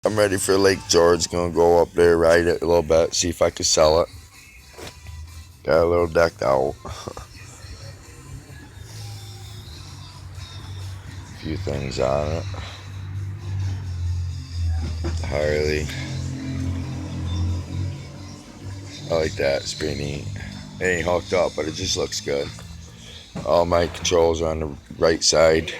I'm ready for Lake George. Gonna go up there, ride it a little bit, see if I can sell it. Got a little decked out. A few things on it. Harley. I like that. It's pretty neat. It ain't hooked up, but it just looks good. All my controls are on the right side.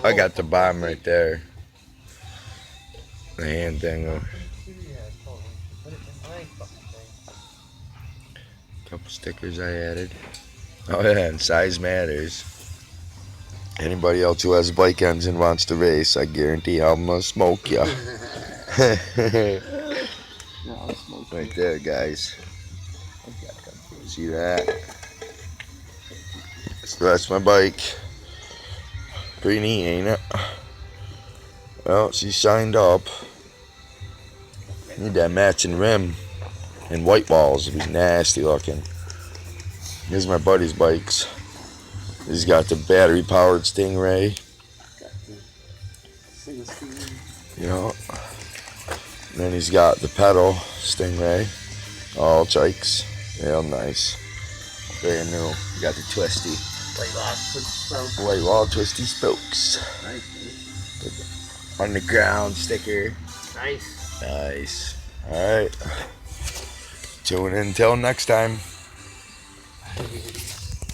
I got the bomb right there. The hand thing. Couple stickers I added. Oh yeah, and size matters. Anybody else who has a bike engine wants to race, I guarantee I'm gonna smoke ya. Right there, guys. See that? So that's my bike. Pretty neat, ain't it? Well, she signed up. Need that matching rim and white walls. It'd be nasty looking. Here's my buddy's bikes. He's got the battery powered Stingray. You know. And then he's got the pedal Stingray. All chikes. Real nice. Brand new. You got the twisty. White wall twisty spokes. Underground sticker. Nice. Nice. Alright. Tune in until next time.